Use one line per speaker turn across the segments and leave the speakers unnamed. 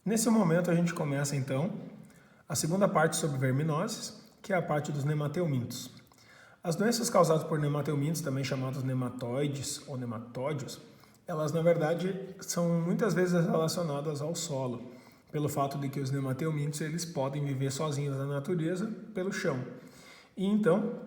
Nesse momento a gente começa então a segunda parte sobre verminoses, que é a parte dos nemateumintos. As doenças causadas por nemateumintos, também chamados nematóides ou nematódios, elas na verdade são muitas vezes relacionadas ao solo, pelo fato de que os nemateumintos eles podem viver sozinhos na natureza pelo chão. E então,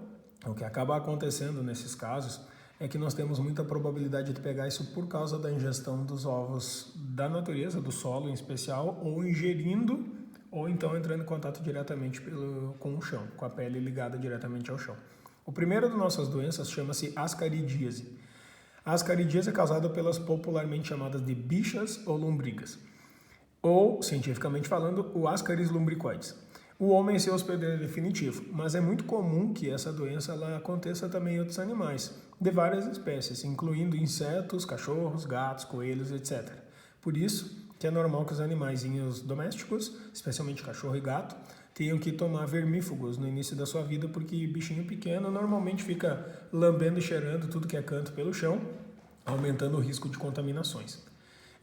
o que acaba acontecendo nesses casos é que nós temos muita probabilidade de pegar isso por causa da ingestão dos ovos da natureza, do solo em especial, ou ingerindo, ou então entrando em contato diretamente com o chão, com a pele ligada diretamente ao chão. O primeiro das nossas doenças chama-se ascaridíase. A ascaridíase é causada pelas popularmente chamadas de bichas ou lombrigas, ou, cientificamente falando, o Ascaris lumbricoides. O homem é seu hospedeiro definitivo, mas é muito comum que essa doença ela aconteça também em outros animais, de várias espécies, incluindo insetos, cachorros, gatos, coelhos, etc. Por isso que é normal que os animaizinhos domésticos, especialmente cachorro e gato, tenham que tomar vermífugos no início da sua vida, porque bichinho pequeno normalmente fica lambendo e cheirando tudo que é canto pelo chão, aumentando o risco de contaminações.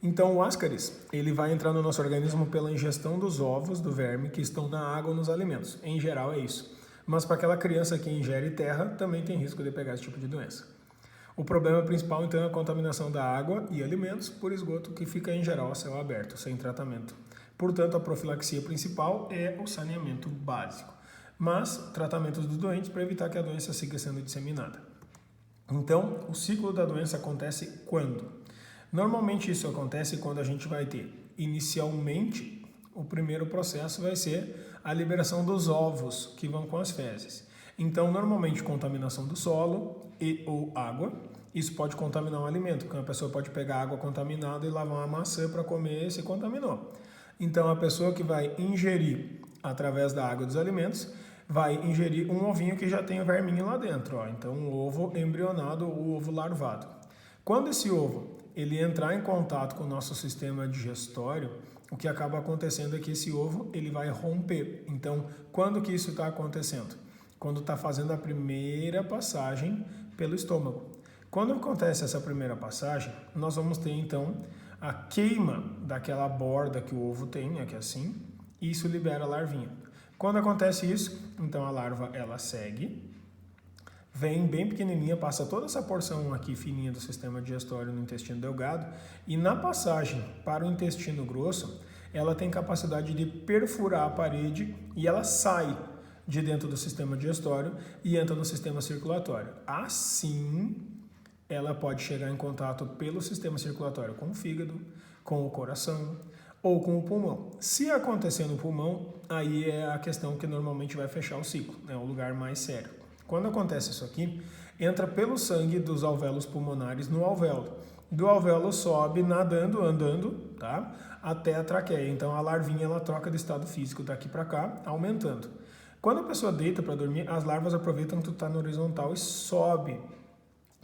Então o Ascaris, ele vai entrar no nosso organismo pela ingestão dos ovos do verme que estão na água ou nos alimentos. Em geral é isso. Mas para aquela criança que ingere terra, também tem risco de pegar esse tipo de doença. O problema principal então é a contaminação da água e alimentos por esgoto que fica em geral a céu aberto, sem tratamento. Portanto, a profilaxia principal é o saneamento básico, mas tratamentos dos doentes para evitar que a doença siga sendo disseminada. Então, o ciclo da doença acontece quando? Normalmente isso acontece quando a gente vai ter, inicialmente, o primeiro processo vai ser a liberação dos ovos que vão com as fezes. Então, normalmente, contaminação do solo e ou água. Isso pode contaminar um alimento, porque uma pessoa pode pegar água contaminada e lavar uma maçã para comer e se contaminou. Então, a pessoa que vai ingerir através da água dos alimentos vai ingerir um ovinho que já tem o verminho lá dentro. Ó. Então, um ovo embrionado ou o ovo larvado. Quando esse ovo ele entrar em contato com o nosso sistema digestório, o que acaba acontecendo é que esse ovo ele vai romper. Então, quando que isso está acontecendo? Quando está fazendo a primeira passagem pelo estômago. Quando acontece essa primeira passagem, nós vamos ter então a queima daquela borda que o ovo tem, aqui assim, e isso libera a larvinha. Quando acontece isso, então a larva ela segue, vem bem pequenininha, passa toda essa porção aqui fininha do sistema digestório no intestino delgado e na passagem para o intestino grosso, ela tem capacidade de perfurar a parede e ela sai de dentro do sistema digestório e entra no sistema circulatório. Assim, ela pode chegar em contato pelo sistema circulatório com o fígado, com o coração ou com o pulmão. Se acontecer no pulmão, aí é a questão que normalmente vai fechar o ciclo, é o lugar mais sério. Quando acontece isso aqui, entra pelo sangue dos alvéolos pulmonares no alvéolo. Do alvéolo sobe nadando, andando, tá? Até a traqueia. Então a larvinha ela troca de estado físico daqui para cá, aumentando. Quando a pessoa deita para dormir, as larvas aproveitam que tu está no horizontal e sobe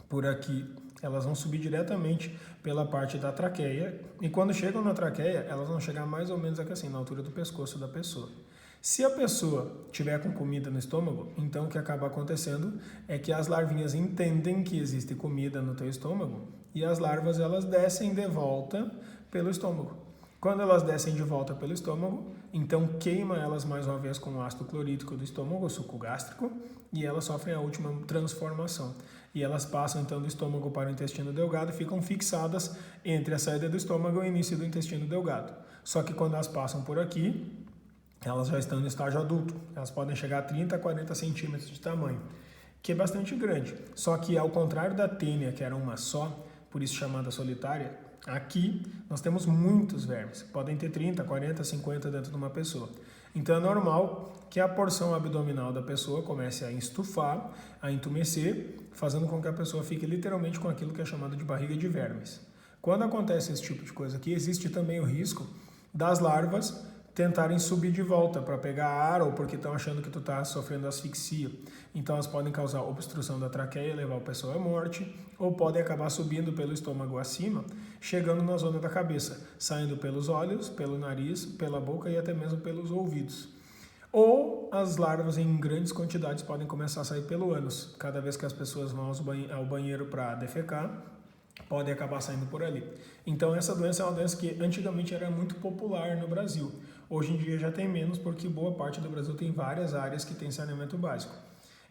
por aqui. Elas vão subir diretamente pela parte da traqueia. E quando chegam na traqueia, elas vão chegar mais ou menos aqui assim, na altura do pescoço da pessoa. Se a pessoa tiver com comida no estômago, então o que acaba acontecendo é que as larvinhas entendem que existe comida no teu estômago e as larvas elas descem de volta pelo estômago. Quando elas descem de volta pelo estômago, então queima elas mais uma vez com o ácido clorídrico do estômago, o suco gástrico, e elas sofrem a última transformação. E elas passam então do estômago para o intestino delgado e ficam fixadas entre a saída do estômago e o início do intestino delgado. Só que quando elas passam por aqui, elas já estão no estágio adulto. Elas podem chegar a 30 a 40 centímetros de tamanho, que é bastante grande. Só que ao contrário da tênia, que era uma só, por isso chamada solitária, aqui nós temos muitos vermes. Podem ter 30, 40, 50 dentro de uma pessoa. Então é normal que a porção abdominal da pessoa comece a estufar, a entumecer, fazendo com que a pessoa fique literalmente com aquilo que é chamado de barriga de vermes. Quando acontece esse tipo de coisa aqui, existe também o risco das larvas tentarem subir de volta para pegar ar ou porque estão achando que tu está sofrendo asfixia. Então elas podem causar obstrução da traqueia e levar a pessoa à morte, ou podem acabar subindo pelo estômago acima, chegando na zona da cabeça, saindo pelos olhos, pelo nariz, pela boca e até mesmo pelos ouvidos. Ou as larvas em grandes quantidades podem começar a sair pelo ânus. Cada vez que as pessoas vão ao banheiro para defecar, podem acabar saindo por ali. Então essa doença é uma doença que antigamente era muito popular no Brasil. Hoje em dia já tem menos porque boa parte do Brasil tem várias áreas que tem saneamento básico.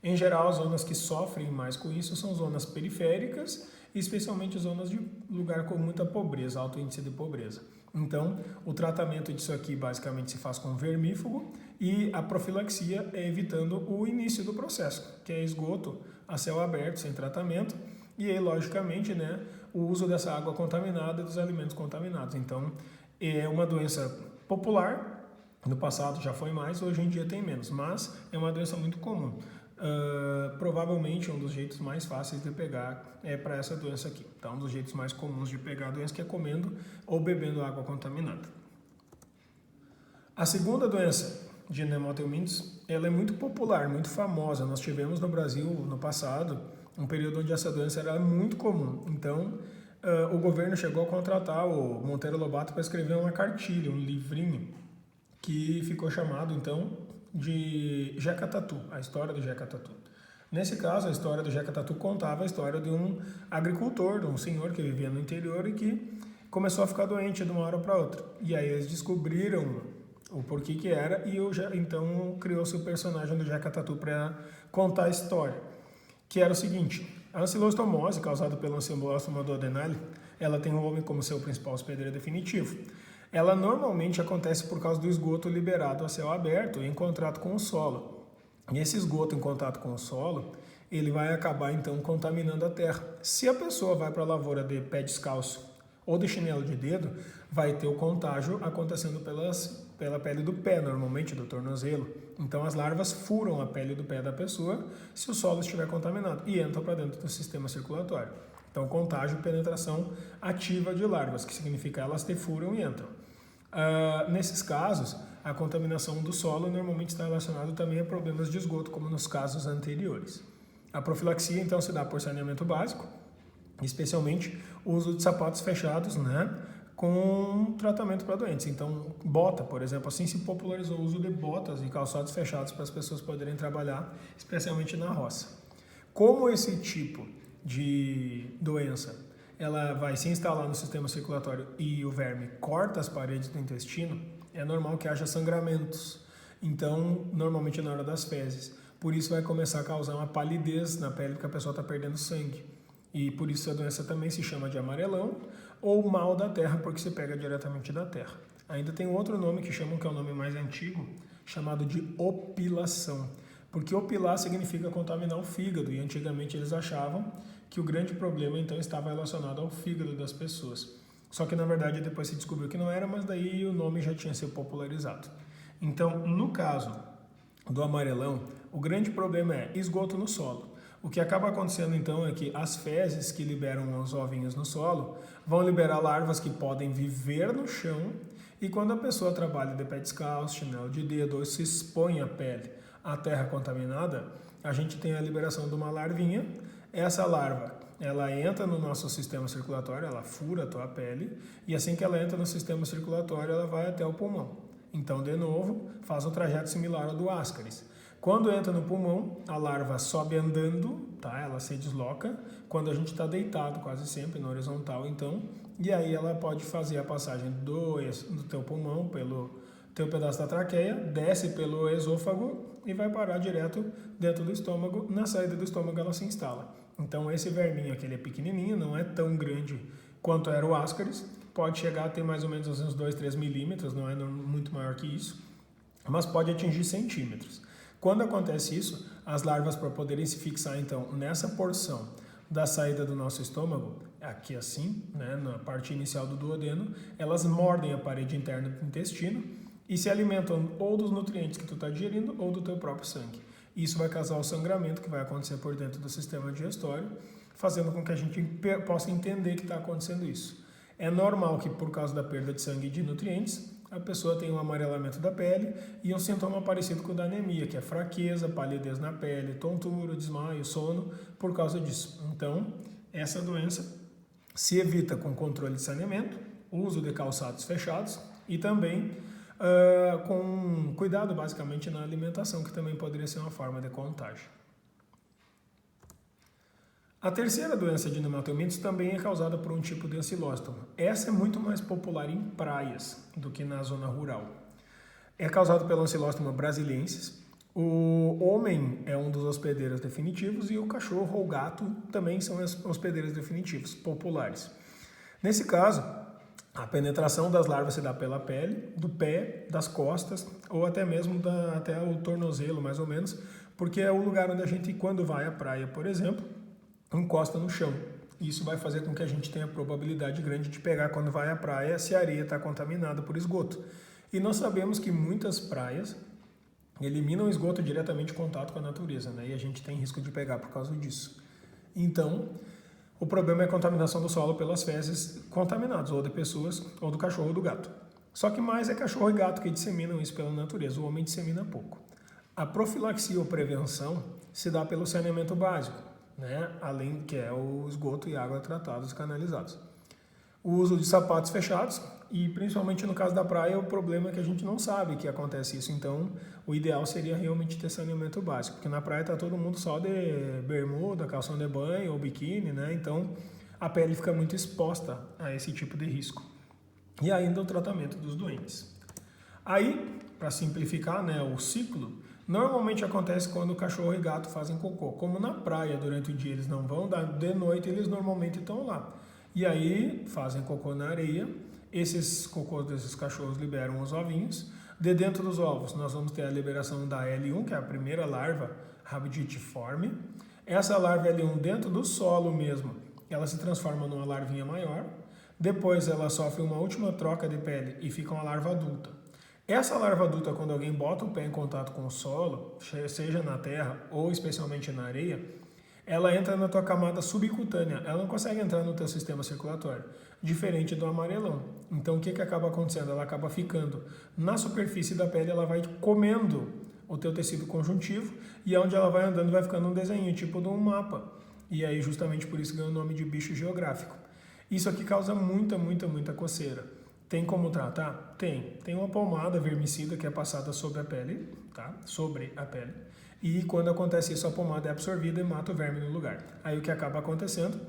Em geral, as zonas que sofrem mais com isso são zonas periféricas, especialmente zonas de lugar com muita pobreza, alto índice de pobreza. Então, o tratamento disso aqui basicamente se faz com vermífugo e a profilaxia é evitando o início do processo, que é esgoto a céu aberto, sem tratamento, e aí, logicamente, né, o uso dessa água contaminada e dos alimentos contaminados. Então, é uma doença popular, no passado já foi mais, hoje em dia tem menos, mas é uma doença muito comum. Provavelmente um dos jeitos mais fáceis de pegar é para essa doença aqui. Então, um dos jeitos mais comuns de pegar a doença que é comendo ou bebendo água contaminada. A segunda doença de nematelmintos, ela é muito popular, muito famosa. Nós tivemos no Brasil, no passado, um período onde essa doença era muito comum. Então, o governo chegou a contratar o Monteiro Lobato para escrever uma cartilha, um livrinho, que ficou chamado, então, de Jeca Tatu, a história do Jeca Tatu. Nesse caso, a história do Jeca Tatu contava a história de um agricultor, de um senhor que vivia no interior e que começou a ficar doente de uma hora para outra. E aí eles descobriram o porquê que era e então criou-se o personagem do Jeca Tatu para contar a história, que era o seguinte: a ancilostomose, causada pelo Ancilostoma duodenale, ela tem o homem como seu principal hospedeiro definitivo. Ela normalmente acontece por causa do esgoto liberado a céu aberto em contato com o solo. E esse esgoto em contato com o solo, ele vai acabar então contaminando a terra. Se a pessoa vai para a lavoura de pé descalço ou de chinelo de dedo, vai ter o contágio acontecendo pela pele do pé, normalmente do tornozelo. Então as larvas furam a pele do pé da pessoa se o solo estiver contaminado e entram para dentro do sistema circulatório. Então contágio, penetração ativa de larvas, que significa elas te furam e entram. Nesses casos, a contaminação do solo normalmente está relacionada também a problemas de esgoto, como nos casos anteriores. A profilaxia, então, se dá por saneamento básico, especialmente o uso de sapatos fechados, né, com tratamento para doentes. Então, bota, por exemplo, assim se popularizou o uso de botas e calçados fechados para as pessoas poderem trabalhar, especialmente na roça. Como esse tipo de doença ela vai se instalar no sistema circulatório e o verme corta as paredes do intestino, é normal que haja sangramentos. Então, normalmente na hora das fezes. Por isso vai começar a causar uma palidez na pele, porque a pessoa está perdendo sangue. E por isso a doença também se chama de amarelão ou mal da terra, porque se pega diretamente da terra. Ainda tem outro nome que chamam, que é o nome mais antigo, chamado de opilação. Porque opilar significa contaminar o fígado, e antigamente eles achavam que o grande problema então estava relacionado ao fígado das pessoas. Só que na verdade depois se descobriu que não era, mas daí o nome já tinha sido popularizado. Então, no caso do amarelão, o grande problema é esgoto no solo. O que acaba acontecendo então é que as fezes que liberam os ovinhos no solo vão liberar larvas que podem viver no chão, e quando a pessoa trabalha de pé descalço, chinelo de dedo ou se expõe a pele à terra contaminada, a gente tem a liberação de uma larvinha. Essa larva, ela entra no nosso sistema circulatório, ela fura a tua pele, e assim que ela entra no sistema circulatório, ela vai até o pulmão. Então, de novo, faz um trajeto similar ao do Ascaris. Quando entra no pulmão, a larva sobe andando, tá? Ela se desloca. Quando a gente está deitado, quase sempre, na horizontal, então, e aí ela pode fazer a passagem do teu pulmão pelo teu pedaço da traqueia, desce pelo esôfago e vai parar direto dentro do estômago. Na saída do estômago ela se instala. Então esse verminho aqui, ele é pequenininho, não é tão grande quanto era o Ascaris, pode chegar a ter mais ou menos uns 2, 3 milímetros, não é muito maior que isso, mas pode atingir centímetros. Quando acontece isso, as larvas, para poderem se fixar então nessa porção da saída do nosso estômago, aqui assim, né, na parte inicial do duodeno, elas mordem a parede interna do intestino e se alimentam ou dos nutrientes que tu está digerindo ou do teu próprio sangue. Isso vai causar o sangramento que vai acontecer por dentro do sistema digestório, fazendo com que a gente possa entender que está acontecendo isso. É normal que, por causa da perda de sangue e de nutrientes, a pessoa tenha um amarelamento da pele e um sintoma parecido com o da anemia, que é fraqueza, palidez na pele, tontura, desmaio, sono, por causa disso. Então, essa doença se evita com controle de saneamento, uso de calçados fechados e também com cuidado basicamente na alimentação, que também poderia ser uma forma de contágio. A terceira doença de nematelmintos também é causada por um tipo de ancilóstoma. Essa é muito mais popular em praias do que na zona rural. É causado pelo ancilóstoma brasiliensis. O homem é um dos hospedeiros definitivos e o cachorro ou gato também são hospedeiros definitivos, populares. Nesse caso, a penetração das larvas se dá pela pele, do pé, das costas ou até mesmo até o tornozelo, mais ou menos, porque é o lugar onde a gente, quando vai à praia, por exemplo, encosta no chão. Isso vai fazer com que a gente tenha probabilidade grande de pegar quando vai à praia se a areia está contaminada por esgoto. E nós sabemos que muitas praias eliminam o esgoto diretamente em contato com a natureza, né? E a gente tem risco de pegar por causa disso. Então, o problema é a contaminação do solo pelas fezes contaminadas, ou de pessoas, ou do cachorro ou do gato. Só que mais é cachorro e gato que disseminam isso pela natureza, o homem dissemina pouco. A profilaxia ou prevenção se dá pelo saneamento básico, né? Além que é o esgoto e água tratados e canalizados. O uso de sapatos fechados e principalmente no caso da praia o problema é que a gente não sabe que acontece isso, então o ideal seria realmente ter saneamento básico, porque na praia está todo mundo só de bermuda, calção de banho ou biquíni, né? Então a pele fica muito exposta a esse tipo de risco. E ainda o tratamento dos doentes. Aí, para simplificar, né, o ciclo, normalmente acontece quando o cachorro e gato fazem cocô. Como na praia durante o dia eles não vão, de noite eles normalmente estão lá. E aí fazem cocô na areia, esses cocôs desses cachorros liberam os ovinhos. De dentro dos ovos nós vamos ter a liberação da L1, que é a primeira larva rabiditiforme. Essa larva L1 dentro do solo mesmo, ela se transforma numa larvinha maior. Depois ela sofre uma última troca de pele e fica uma larva adulta. Essa larva adulta, quando alguém bota o pé em contato com o solo, seja na terra ou especialmente na areia, ela entra na tua camada subcutânea, ela não consegue entrar no teu sistema circulatório, diferente do amarelão. Então o que acaba acontecendo? Ela acaba ficando na superfície da pele, ela vai comendo o teu tecido conjuntivo e onde ela vai andando vai ficando um desenho, tipo de um mapa. E aí justamente por isso ganha o nome de bicho geográfico. Isso aqui causa muita coceira. Tem como tratar? Tem. Tem uma pomada vermicida que é passada sobre a pele, tá? Sobre a pele. E quando acontece isso, a pomada é absorvida e mata o verme no lugar. Aí o que acaba acontecendo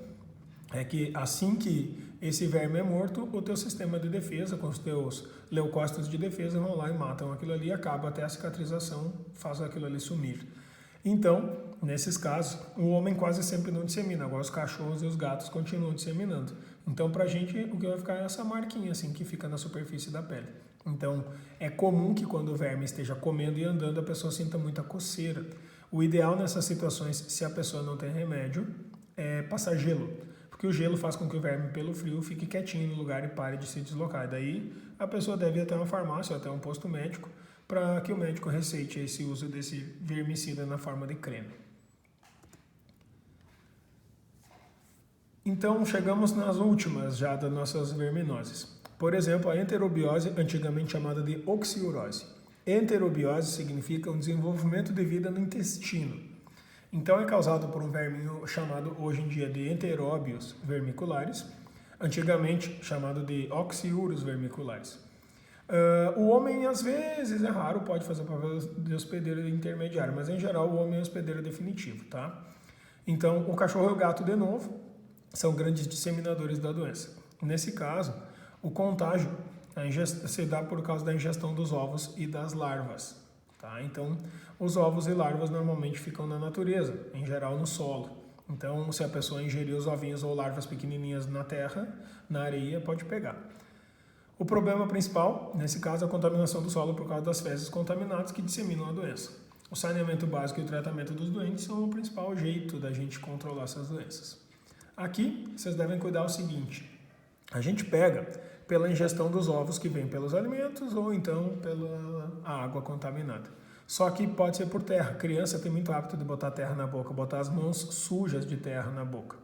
é que assim que esse verme é morto, o teu sistema de defesa, com os teus leucócitos de defesa, vão lá e matam aquilo ali, acaba até a cicatrização, faz aquilo ali sumir. Então, nesses casos, o homem quase sempre não dissemina, agora os cachorros e os gatos continuam disseminando. Então, pra gente, o que vai ficar é essa marquinha assim que fica na superfície da pele. Então, é comum que quando o verme esteja comendo e andando, a pessoa sinta muita coceira. O ideal nessas situações, se a pessoa não tem remédio, é passar gelo. Porque o gelo faz com que o verme, pelo frio, fique quietinho no lugar e pare de se deslocar. E daí, a pessoa deve ir até uma farmácia ou até um posto médico para que o médico receite esse uso desse vermicida na forma de creme. Então, chegamos nas últimas já das nossas verminoses. Por exemplo, a enterobiose, antigamente chamada de oxiurose. Enterobiose significa um desenvolvimento de vida no intestino. Então, é causado por um verminho chamado hoje em dia de enteróbios vermiculares, antigamente chamado de oxiurus vermiculares. O homem, às vezes, é raro, pode fazer o papel de hospedeiro intermediário, mas em geral o homem é hospedeiro definitivo, tá? Então, o cachorro e o gato, de novo, são grandes disseminadores da doença. Nesse caso, o contágio se dá por causa da ingestão dos ovos e das larvas, tá? Então, os ovos e larvas normalmente ficam na natureza, em geral no solo. Então, se a pessoa ingerir os ovinhos ou larvas pequenininhas na terra, na areia, pode pegar. O problema principal, nesse caso, é a contaminação do solo por causa das fezes contaminadas que disseminam a doença. O saneamento básico e o tratamento dos doentes são o principal jeito da gente controlar essas doenças. Aqui, vocês devem cuidar o seguinte: a gente pega pela ingestão dos ovos que vêm pelos alimentos ou então pela água contaminada. Só que pode ser por terra. A criança tem muito hábito de botar terra na boca, botar as mãos sujas de terra na boca.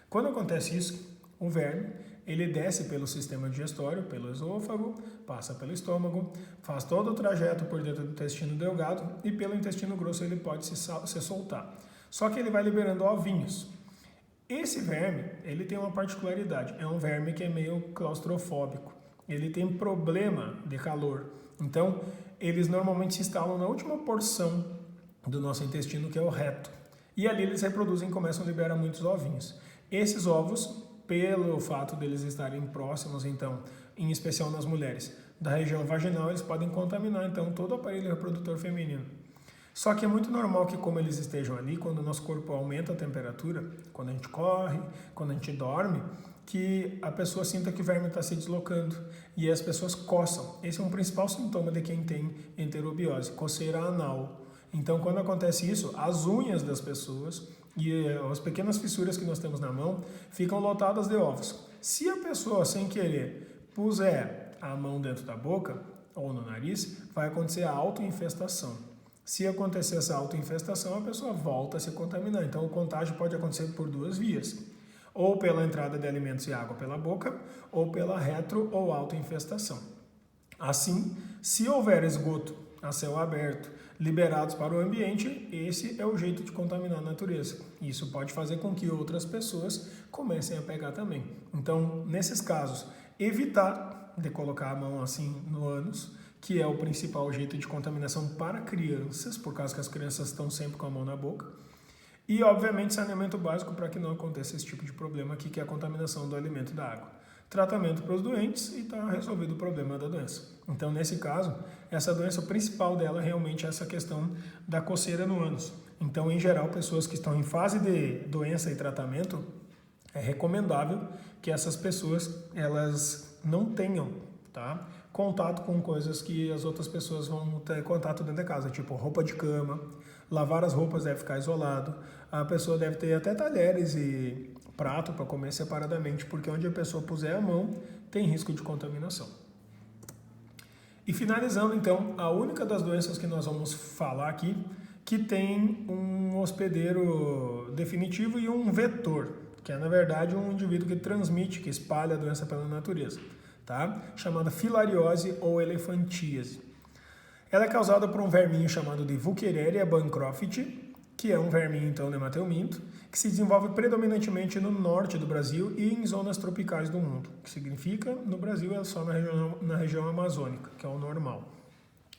Quando acontece isso, o verme, ele desce pelo sistema digestório, pelo esôfago, passa pelo estômago, faz todo o trajeto por dentro do intestino delgado e pelo intestino grosso ele pode se soltar. Só que ele vai liberando ovinhos. Esse verme, ele tem uma particularidade, é um verme que é meio claustrofóbico. Ele tem problema de calor. Então, eles normalmente se instalam na última porção do nosso intestino, que é o reto. e ali eles reproduzem e começam a liberar muitos ovinhos. Esses ovos, pelo fato deles estarem próximos, então, em especial nas mulheres, da região vaginal, eles podem contaminar, então, todo o aparelho reprodutor feminino. Só que é muito normal que, como eles estejam ali, quando o nosso corpo aumenta a temperatura, quando a gente corre, quando a gente dorme, que a pessoa sinta que o verme está se deslocando e as pessoas coçam. Esse é um principal sintoma de quem tem enterobiose, coceira anal. Então, quando acontece isso, as unhas das pessoas e as pequenas fissuras que nós temos na mão ficam lotadas de ovos. Se a pessoa, sem querer, puser a mão dentro da boca ou no nariz, vai acontecer a autoinfestação. Se acontecer essa autoinfestação, a pessoa volta a se contaminar. Então, o contágio pode acontecer por duas vias. Ou pela entrada de alimentos e água pela boca, ou pela retro ou autoinfestação. Assim, se houver esgoto a céu aberto, liberados para o ambiente, esse é o jeito de contaminar a natureza. Isso pode fazer com que outras pessoas comecem a pegar também. Então, nesses casos, evitar de colocar a mão assim no ânus, que é o principal jeito de contaminação para crianças, por causa que as crianças estão sempre com a mão na boca. E, obviamente, saneamento básico para que não aconteça esse tipo de problema aqui, que é a contaminação do alimento e da água. Tratamento para os doentes e está resolvido o problema da doença. Então, nesse caso, essa doença, o principal dela realmente é essa questão da coceira no ânus. Então, em geral, pessoas que estão em fase de doença e tratamento, é recomendável que essas pessoas elas não tenham, tá, contato com coisas que as outras pessoas vão ter contato dentro da casa, tipo roupa de cama, lavar as roupas deve ficar isolado, a pessoa deve ter até talheres e prato para comer separadamente, porque onde a pessoa puser a mão tem risco de contaminação. E finalizando então, a única das doenças que nós vamos falar aqui, que tem um hospedeiro definitivo e um vetor, que é na verdade um indivíduo que transmite, que espalha a doença pela natureza, tá? Chamada filariose ou elefantíase. Ela é causada por um verminho chamado de Wuchereria bancroft, que é um verminho então nemateuminto, que se desenvolve predominantemente no norte do Brasil e em zonas tropicais do mundo, que significa no Brasil é só na região amazônica, que é o normal.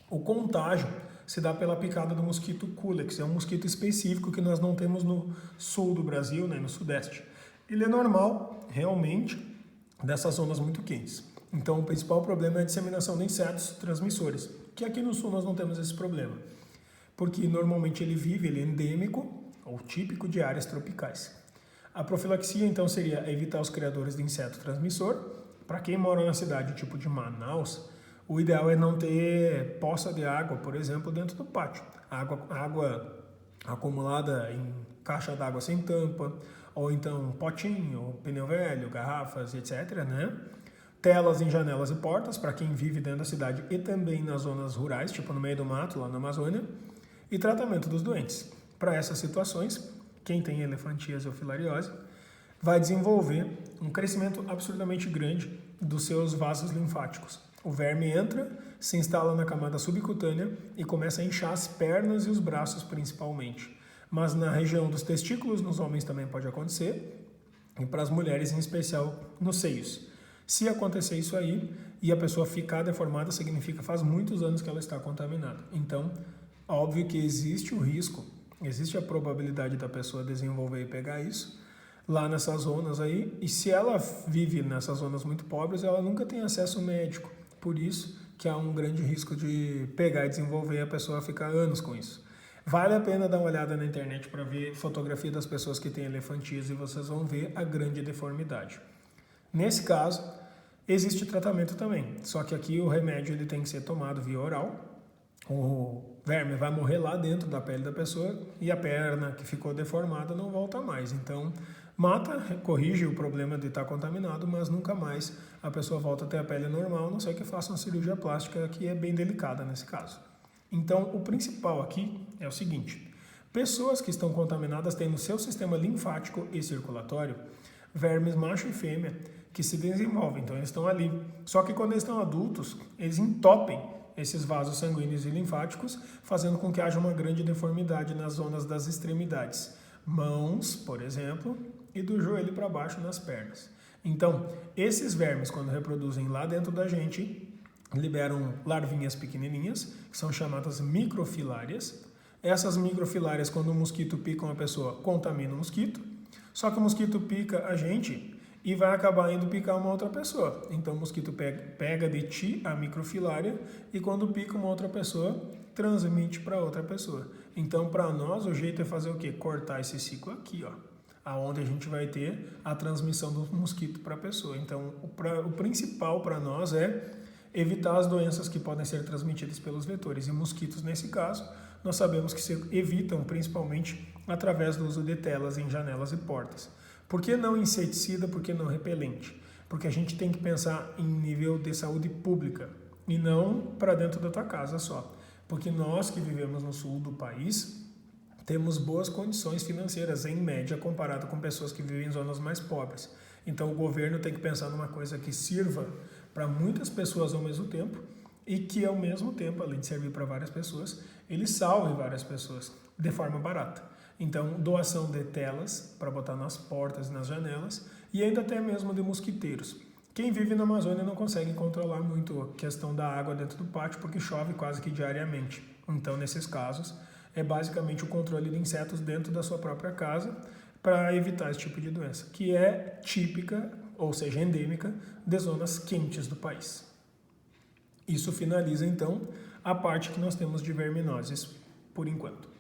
O contágio se dá pela picada do mosquito Culex, é um mosquito específico que nós não temos no sul do Brasil, né, no sudeste. Ele é normal, realmente, dessas zonas muito quentes. Então, o principal problema é a disseminação de insetos transmissores, que aqui no sul nós não temos esse problema, porque normalmente ele é endêmico ou típico de áreas tropicais. A profilaxia, então, seria evitar os criadores de inseto transmissor. Para quem mora na cidade tipo de Manaus, o ideal é não ter poça de água, por exemplo, dentro do pátio. Água acumulada em caixa d'água sem tampa, ou então potinho, pneu velho, garrafas, etc., né? Telas em janelas e portas, para quem vive dentro da cidade e também nas zonas rurais, tipo no meio do mato, lá na Amazônia. E tratamento dos doentes. Para essas situações, quem tem elefantíase ou filariose vai desenvolver um crescimento absurdamente grande dos seus vasos linfáticos. O verme entra, se instala na camada subcutânea e começa a inchar as pernas e os braços principalmente. Mas na região dos testículos, nos homens também pode acontecer, e para as mulheres em especial nos seios. Se acontecer isso aí e a pessoa ficar deformada, significa que faz muitos anos que ela está contaminada. Então, óbvio que existe o risco, existe a probabilidade da pessoa desenvolver e pegar isso lá nessas zonas aí, e se ela vive nessas zonas muito pobres, ela nunca tem acesso médico. Por isso que há um grande risco de pegar e desenvolver e a pessoa ficar anos com isso. Vale a pena dar uma olhada na internet para ver fotografia das pessoas que têm elefantíase e vocês vão ver a grande deformidade. Nesse caso, existe tratamento também, só que aqui o remédio ele tem que ser tomado via oral. O verme vai morrer lá dentro da pele da pessoa e a perna que ficou deformada não volta mais. Então, mata, corrige o problema de estar contaminado, mas nunca mais a pessoa volta a ter a pele normal, a não ser que faça uma cirurgia plástica, que é bem delicada nesse caso. Então, o principal aqui é o seguinte: pessoas que estão contaminadas têm no seu sistema linfático e circulatório vermes macho e fêmea que se desenvolvem, então eles estão ali. Só que quando eles estão adultos, eles entopem esses vasos sanguíneos e linfáticos, fazendo com que haja uma grande deformidade nas zonas das extremidades. Mãos, por exemplo, e do joelho para baixo nas pernas. Então, esses vermes, quando reproduzem lá dentro da gente, liberam larvinhas pequenininhas, que são chamadas microfilárias. Essas microfilárias, quando o mosquito pica uma pessoa, contamina o mosquito, só que o mosquito pica a gente e vai acabar indo picar uma outra pessoa. Então o mosquito pega de ti a microfilária e quando pica uma outra pessoa, transmite para outra pessoa. Então para nós o jeito é fazer o quê? Cortar esse ciclo aqui, ó, aonde a gente vai ter a transmissão do mosquito para a pessoa. Então o principal para nós é evitar as doenças que podem ser transmitidas pelos vetores. E mosquitos, nesse caso, nós sabemos que se evitam principalmente através do uso de telas em janelas e portas. Por que não inseticida? Por que não repelente? Porque a gente tem que pensar em nível de saúde pública e não para dentro da tua casa só. Porque nós que vivemos no sul do país temos boas condições financeiras, em média, comparado com pessoas que vivem em zonas mais pobres. Então o governo tem que pensar numa coisa que sirva para muitas pessoas ao mesmo tempo e que ao mesmo tempo, além de servir para várias pessoas, ele salve várias pessoas de forma barata. Então, doação de telas para botar nas portas e nas janelas e ainda até mesmo de mosquiteiros. Quem vive na Amazônia não consegue controlar muito a questão da água dentro do pátio porque chove quase que diariamente. Então, nesses casos, é basicamente o controle de insetos dentro da sua própria casa para evitar esse tipo de doença, que é típica, ou seja, endêmica, de zonas quentes do país. Isso finaliza, então, a parte que nós temos de verminoses, por enquanto.